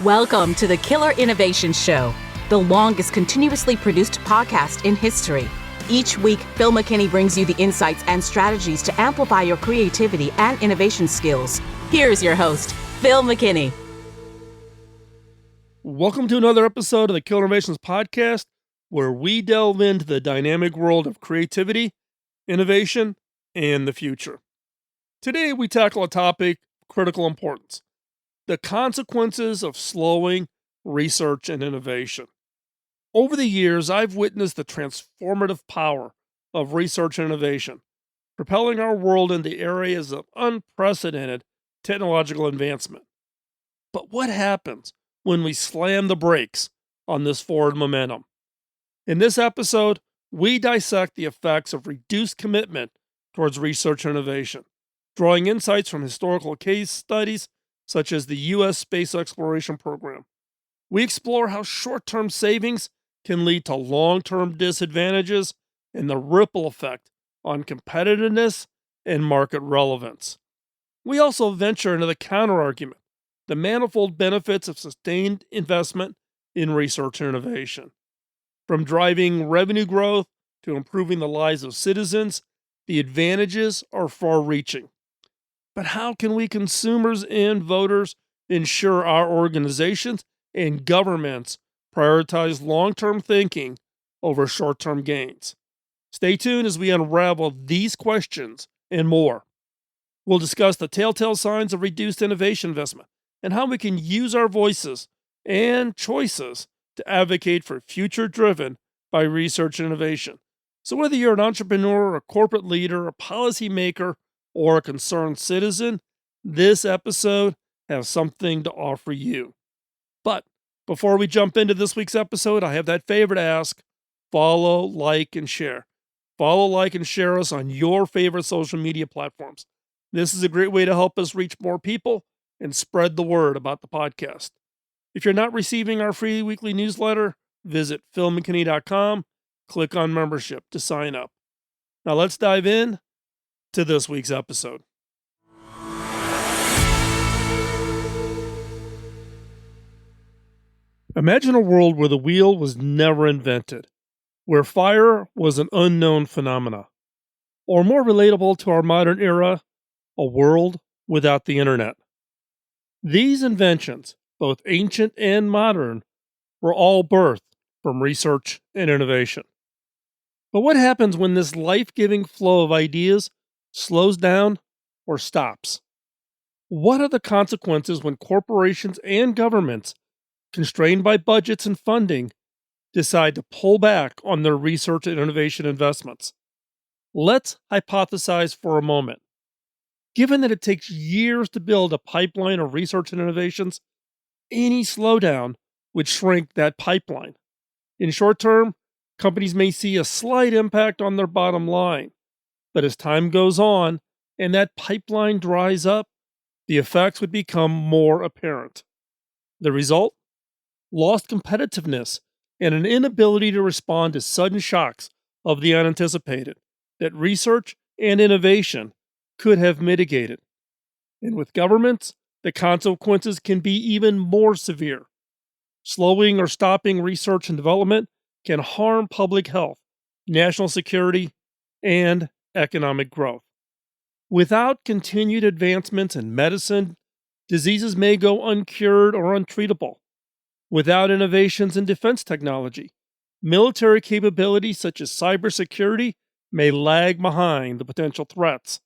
Welcome to the Killer Innovation Show, the longest continuously produced podcast in history. Each week, Phil McKinney brings you the insights and strategies to amplify your creativity and innovation skills. Here's your host, Phil McKinney. Welcome to another episode of the Killer Innovations podcast, where we delve into the dynamic world of creativity, innovation, and the future. Today, we tackle a topic of critical importance: the consequences of slowing research and innovation. Over the years, I've witnessed the transformative power of research and innovation, propelling our world into areas of unprecedented technological advancement. But what happens when we slam the brakes on this forward momentum? In this episode, we dissect the effects of reduced commitment towards research and innovation, drawing insights from historical case studies such as the U.S. Space Exploration Program. We explore how short-term savings can lead to long-term disadvantages and the ripple effect on competitiveness and market relevance. We also venture into the counterargument, the manifold benefits of sustained investment in research and innovation. From driving revenue growth to improving the lives of citizens, the advantages are far-reaching. But how can we consumers and voters ensure our organizations and governments prioritize long-term thinking over short-term gains? Stay tuned as we unravel these questions and more. We'll discuss the telltale signs of reduced innovation investment and how we can use our voices and choices to advocate for a future driven by research and innovation. So whether you're an entrepreneur, a corporate leader, a policymaker, or a concerned citizen, this episode has something to offer you. But before we jump into this week's episode, I have that favor to ask: follow, like, and share. Follow, like, and share us on your favorite social media platforms. This is a great way to help us reach more people and spread the word about the podcast. If you're not receiving our free weekly newsletter, visit philmckinney.com, click on membership to sign up. Now let's dive in to this week's episode. Imagine a world where the wheel was never invented, where fire was an unknown phenomena, or more relatable to our modern era, a world without the internet. These inventions, both ancient and modern, were all birthed from research and innovation. But what happens when this life-giving flow of ideas slows down or stops? What are the consequences when corporations and governments, constrained by budgets and funding, decide to pull back on their research and innovation investments? Let's hypothesize for a moment. Given that it takes years to build a pipeline of research and innovations, any slowdown would shrink that pipeline. In short term, companies may see a slight impact on their bottom line, but as time goes on and that pipeline dries up, the effects would become more apparent. The result? Lost competitiveness and an inability to respond to sudden shocks of the unanticipated that research and innovation could have mitigated. And with governments, the consequences can be even more severe. Slowing or stopping research and development can harm public health, national security, and economic growth. Without continued advancements in medicine, diseases may go uncured or untreatable. Without innovations in defense technology, military capabilities such as cybersecurity may lag behind the potential threats.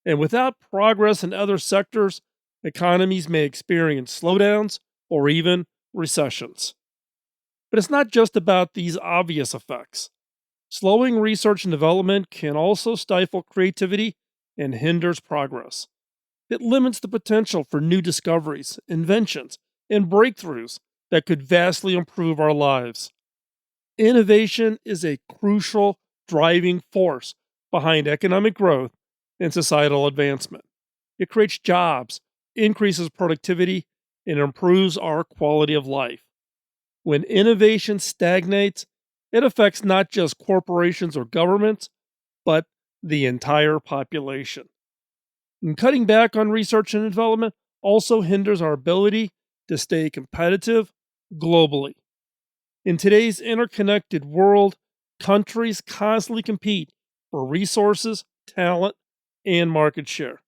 And without progress in other sectors, economies may experience slowdowns or even recessions. But it's not just about these obvious effects. Slowing research and development can also stifle creativity and hinders progress. It limits the potential for new discoveries, inventions, and breakthroughs that could vastly improve our lives. Innovation is a crucial driving force behind economic growth and societal advancement. It creates jobs, increases productivity, and improves our quality of life. When innovation stagnates, it affects not just corporations or governments, but the entire population. And cutting back on research and development also hinders our ability to stay competitive globally. In today's interconnected world, countries constantly compete for resources, talent, and market share.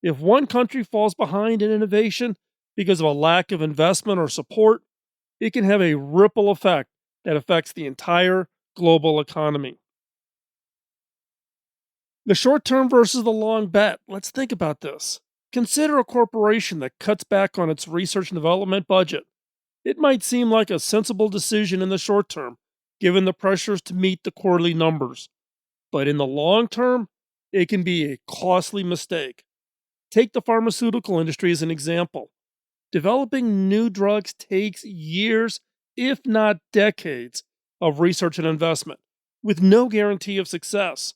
If one country falls behind in innovation because of a lack of investment or support, it can have a ripple effect that affects the entire global economy. The short term versus the long bet. Let's think about this. Consider a corporation that cuts back on its research and development budget. It might seem like a sensible decision in the short term, given the pressures to meet the quarterly numbers. But in the long term, it can be a costly mistake. Take the pharmaceutical industry as an example. Developing new drugs takes years, if not decades, of research and investment, with no guarantee of success.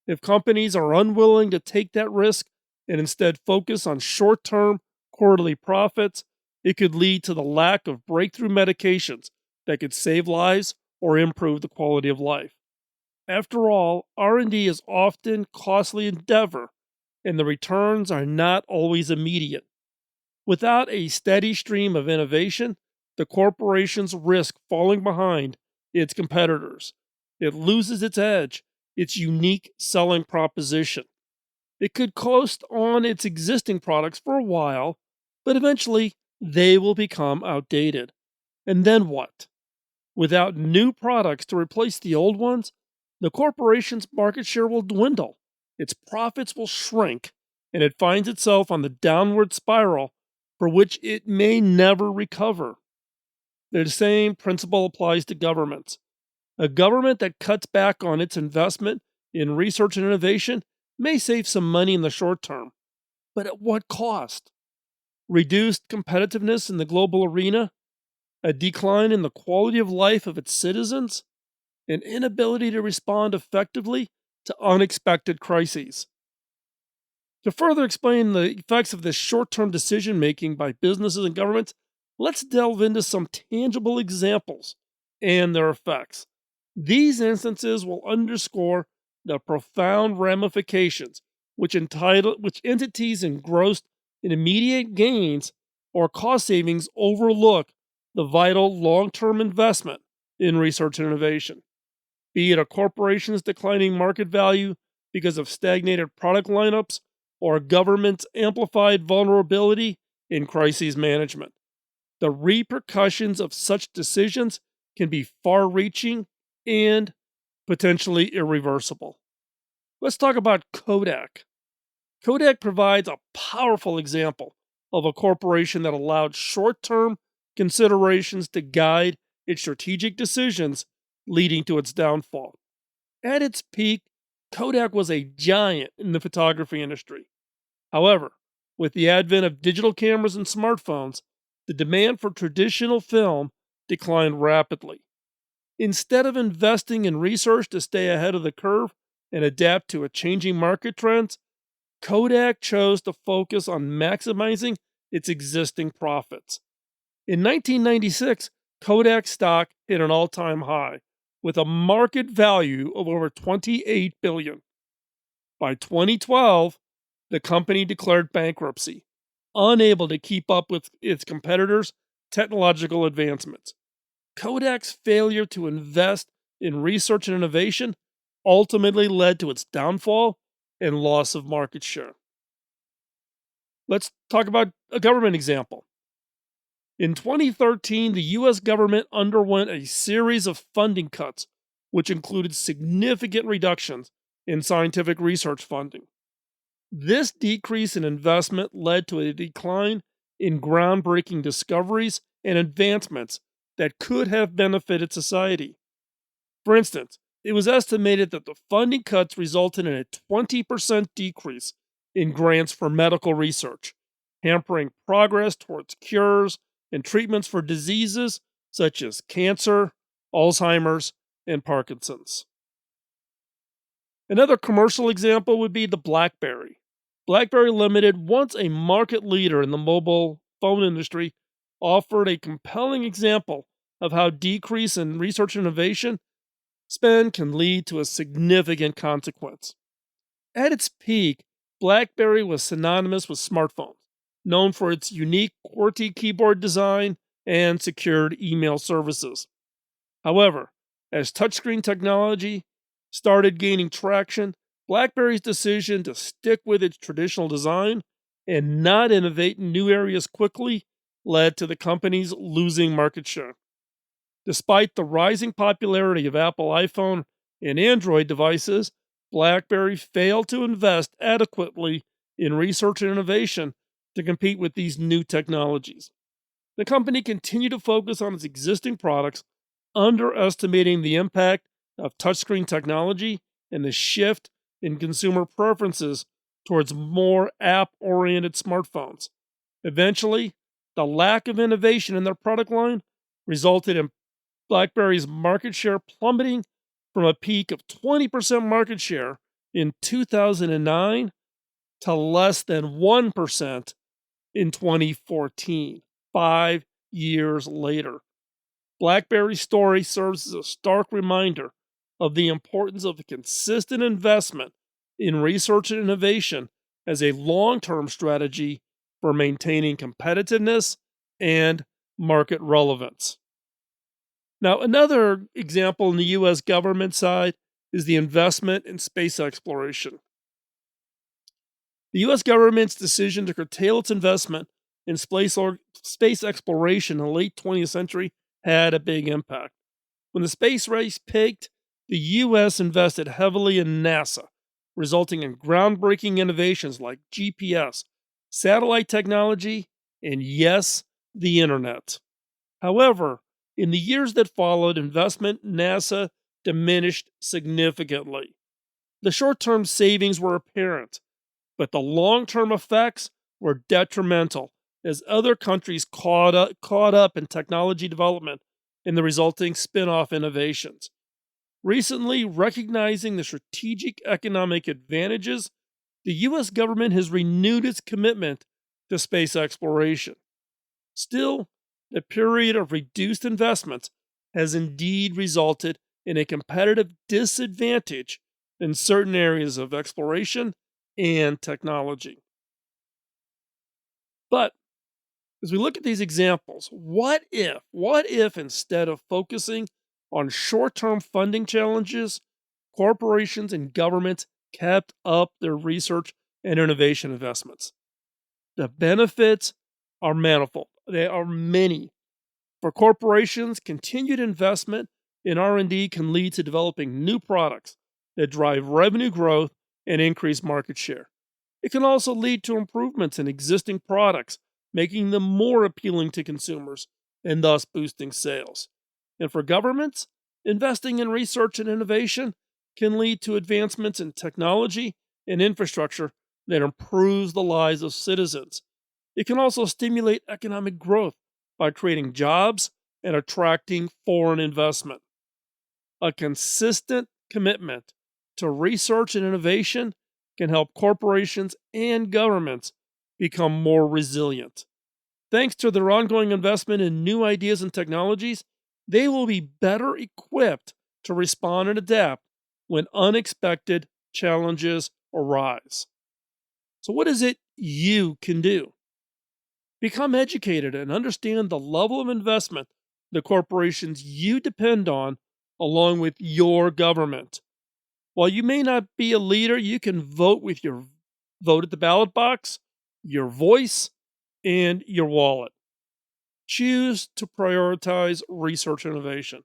If companies are unwilling to take that risk and instead focus on short term, quarterly profits, it could lead to the lack of breakthrough medications that could save lives or improve the quality of life. After all, R&D is often costly endeavor, and the returns are not always immediate. Without a steady stream of innovation, the corporations risk falling behind its competitors. It loses its edge, its unique selling proposition. It could coast on its existing products for a while, but eventually they will become outdated. And then what? Without new products to replace the old ones, the corporation's market share will dwindle, its profits will shrink, and it finds itself on the downward spiral for which it may never recover. The same principle applies to governments. A government that cuts back on its investment in research and innovation may save some money in the short term, but at what cost? Reduced competitiveness in the global arena, a decline in the quality of life of its citizens, an inability to respond effectively to unexpected crises. To further explain the effects of this short term decision making by businesses and governments, let's delve into some tangible examples and their effects. These instances will underscore the profound ramifications which entities engrossed in immediate gains or cost savings overlook the vital long term investment in research and innovation. Be it a corporation's declining market value because of stagnated product lineups or a government's amplified vulnerability in crises management. The repercussions of such decisions can be far reaching and potentially irreversible. Let's talk about Kodak. Kodak provides a powerful example of a corporation that allowed short term considerations to guide its strategic decisions, leading to its downfall. At its peak, Kodak was a giant in the photography industry. However, with the advent of digital cameras and smartphones, the demand for traditional film declined rapidly. Instead of investing in research to stay ahead of the curve and adapt to a changing market trends, Kodak chose to focus on maximizing its existing profits. In 1996, Kodak stock hit an all-time high with a market value of over $28 billion. By 2012, the company declared bankruptcy, unable to keep up with its competitors' technological advancements. Kodak's failure to invest in research and innovation ultimately led to its downfall and loss of market share. Let's talk about a government example. In 2013, the U.S. government underwent a series of funding cuts, which included significant reductions in scientific research funding. This decrease in investment led to a decline in groundbreaking discoveries and advancements that could have benefited society. For instance, it was estimated that the funding cuts resulted in a 20% decrease in grants for medical research, hampering progress towards cures and treatments for diseases such as cancer, Alzheimer's, and Parkinson's. Another commercial example would be the BlackBerry. BlackBerry Limited, once a market leader in the mobile phone industry, offered a compelling example of how decrease in research and innovation spend can lead to a significant consequence. At its peak, BlackBerry was synonymous with smartphones, known for its unique QWERTY keyboard design and secured email services. However, as touchscreen technology started gaining traction, BlackBerry's decision to stick with its traditional design and not innovate in new areas quickly led to the company's losing market share. Despite the rising popularity of Apple iPhone and Android devices, BlackBerry failed to invest adequately in research and innovation to compete with these new technologies. The company continued to focus on its existing products, underestimating the impact of touchscreen technology and the shift in consumer preferences towards more app oriented smartphones. Eventually, the lack of innovation in their product line resulted in BlackBerry's market share plummeting from a peak of 20% market share in 2009 to less than 1% in 2014, 5 years later. BlackBerry's story serves as a stark reminder of the importance of a consistent investment in research and innovation as a long-term strategy for maintaining competitiveness and market relevance. Now, another example in the U.S. government side is the investment in space exploration. The U.S. government's decision to curtail its investment in space exploration in the late 20th century had a big impact. When the space race peaked, the U.S. invested heavily in NASA, resulting in groundbreaking innovations like GPS, satellite technology, and yes, the internet. However, in the years that followed, investment in NASA diminished significantly. The short-term savings were apparent, but the long-term effects were detrimental as other countries caught up in technology development and the resulting spin-off innovations. Recently, recognizing the strategic economic advantages, the U.S. government has renewed its commitment to space exploration. Still, the period of reduced investments has indeed resulted in a competitive disadvantage in certain areas of exploration and technology. But as we look at these examples, what if instead of focusing on short-term funding challenges, corporations and governments kept up their research and innovation investments? The benefits are manifold. They are many. For corporations, continued investment in R&D can lead to developing new products that drive revenue growth and increase market share. It can also lead to improvements in existing products, making them more appealing to consumers and thus boosting sales. And for governments, investing in research and innovation can lead to advancements in technology and infrastructure that improves the lives of citizens. It can also stimulate economic growth by creating jobs and attracting foreign investment. A consistent commitment to research and innovation can help corporations and governments become more resilient. Thanks to their ongoing investment in new ideas and technologies, they will be better equipped to respond and adapt when unexpected challenges arise. So, what is it you can do? Become educated and understand the level of investment the corporations you depend on, along with your government. While you may not be a leader, you can vote with your vote at the ballot box, your voice, and your wallet. Choose to prioritize research and innovation.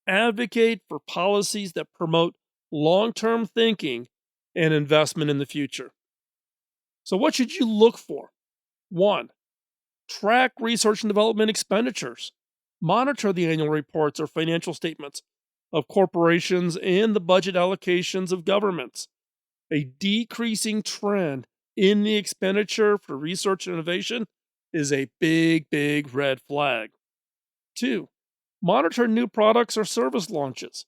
Advocate for policies that promote long-term thinking and investment in the future. So, what should you look for? 1. Track research and development expenditures. Monitor the annual reports or financial statements of corporations and the budget allocations of governments. A decreasing trend in the expenditure for research and innovation is a big red flag. 2. Monitor new products or service launches.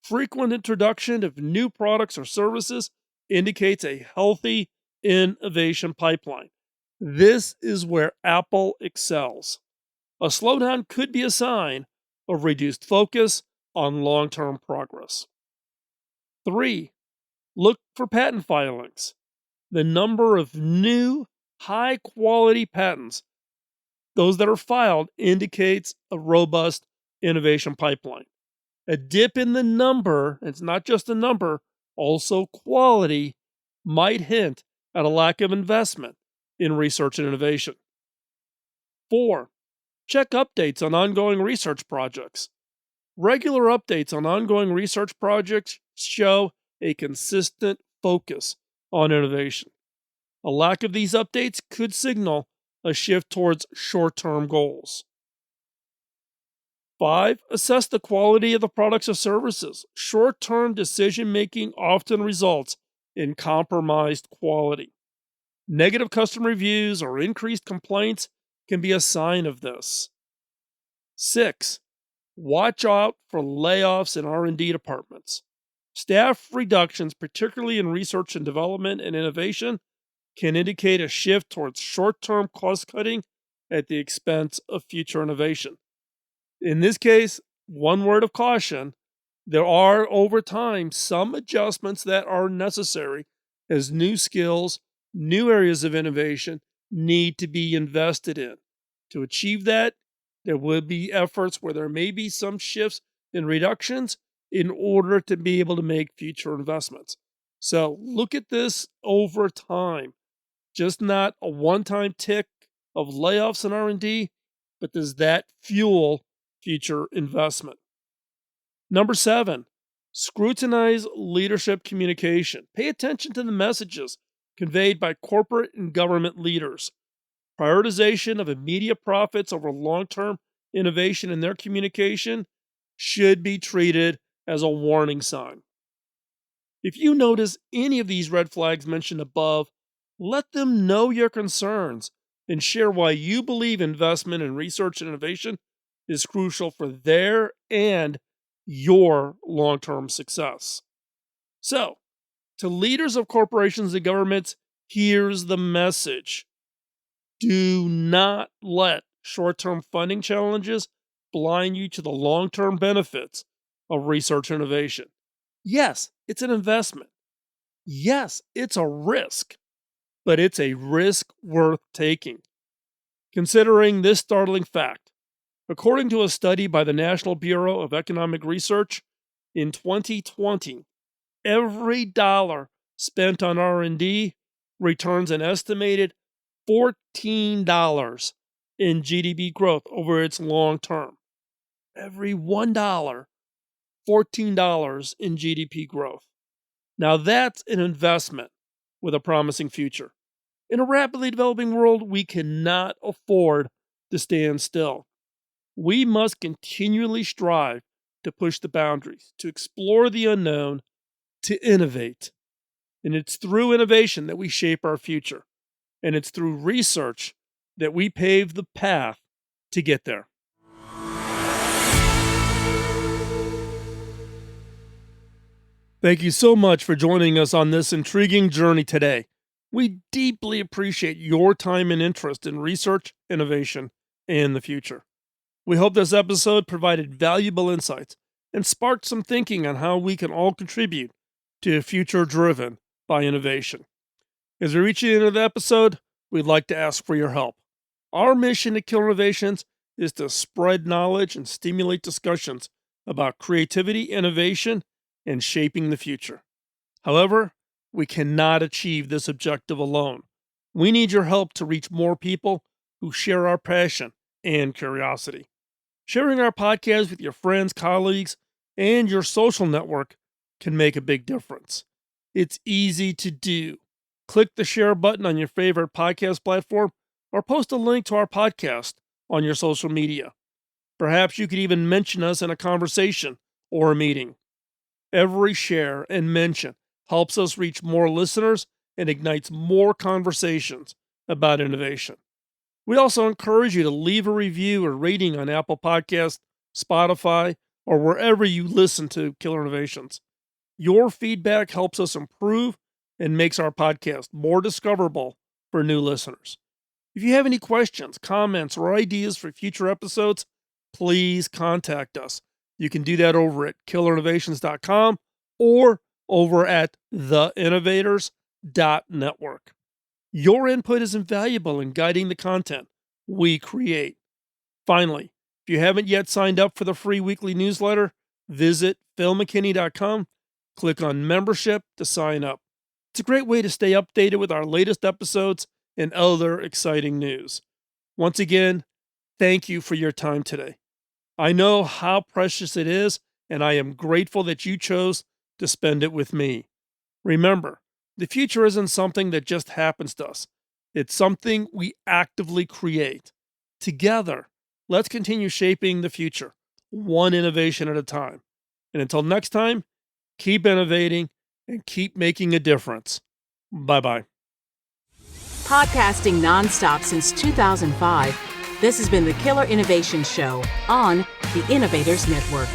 Frequent introduction of new products or services indicates a healthy innovation pipeline. This is where Apple excels. A slowdown could be a sign of reduced focus on long-term progress. 3. Look for patent filings. The number of new, high-quality patents, those that are filed, indicates a robust innovation pipeline. A dip in the number, it's not just a number, also quality, might hint at a lack of investment in research and innovation. 4. Check updates on ongoing research projects. Regular updates on ongoing research projects show a consistent focus on innovation. A lack of these updates could signal a shift towards short-term goals. 5. Assess the quality of the products or services. Short-term decision-making often results in compromised quality. Negative customer reviews or increased complaints can be a sign of this. 6. Watch out for layoffs in R&D departments. Staff reductions, particularly in research and development and innovation, can indicate a shift towards short-term cost-cutting at the expense of future innovation. In this case, one word of caution, there are over time some adjustments that are necessary as new skills, new areas of innovation need to be invested in. To achieve that, there will be efforts where there may be some shifts and reductions in order to be able to make future investments. So look at this over time, just not a one-time tick of layoffs in R&D, but does that fuel future investment? Number 7, scrutinize leadership communication. Pay attention to the messages conveyed by corporate and government leaders. Prioritization of immediate profits over long-term innovation in their communication should be treated as a warning sign. If you notice any of these red flags mentioned above, let them know your concerns and share why you believe investment in research and innovation is crucial for their and your long-term success. So, to leaders of corporations and governments, here's the message. Do not let short-term funding challenges blind you to the long-term benefits of research and innovation. Yes, it's an investment. Yes, it's a risk, but it's a risk worth taking. Considering this startling fact, according to a study by the National Bureau of Economic Research, in 2020, every dollar spent on R&D returns an estimated $14 in GDP growth over its long term. Every $1, $14 in GDP growth. Now that's an investment with a promising future. In a rapidly developing world, we cannot afford to stand still. We must continually strive to push the boundaries, to explore the unknown, to innovate. And it's through innovation that we shape our future. And it's through research that we pave the path to get there. Thank you so much for joining us on this intriguing journey today. We deeply appreciate your time and interest in research, innovation, and the future. We hope this episode provided valuable insights and sparked some thinking on how we can all contribute to a future driven by innovation. As we reach the end of the episode, we'd like to ask for your help. Our mission at Killer Innovations is to spread knowledge and stimulate discussions about creativity, innovation, and shaping the future. However, we cannot achieve this objective alone. We need your help to reach more people who share our passion and curiosity. Sharing our podcast with your friends, colleagues, and your social network can make a big difference. It's easy to do. Click the share button on your favorite podcast platform or post a link to our podcast on your social media. Perhaps you could even mention us in a conversation or a meeting. Every share and mention helps us reach more listeners and ignites more conversations about innovation. We also encourage you to leave a review or rating on Apple Podcasts, Spotify, or wherever you listen to Killer Innovations. Your feedback helps us improve and makes our podcast more discoverable for new listeners. If you have any questions, comments, or ideas for future episodes, please contact us. You can do that over at killerinnovations.com or over at theinnovators.network. Your input is invaluable in guiding the content we create. Finally, if you haven't yet signed up for the free weekly newsletter, visit philmckinney.com, click on membership to sign up. It's a great way to stay updated with our latest episodes and other exciting news. Once again, thank you for your time today. I know how precious it is, and I am grateful that you chose to spend it with me. Remember, the future isn't something that just happens to us. It's something we actively create. Together, let's continue shaping the future, one innovation at a time. And until next time, keep innovating and keep making a difference. Bye-bye. Podcasting nonstop since 2005, this has been the Killer Innovation Show on the Innovators Network.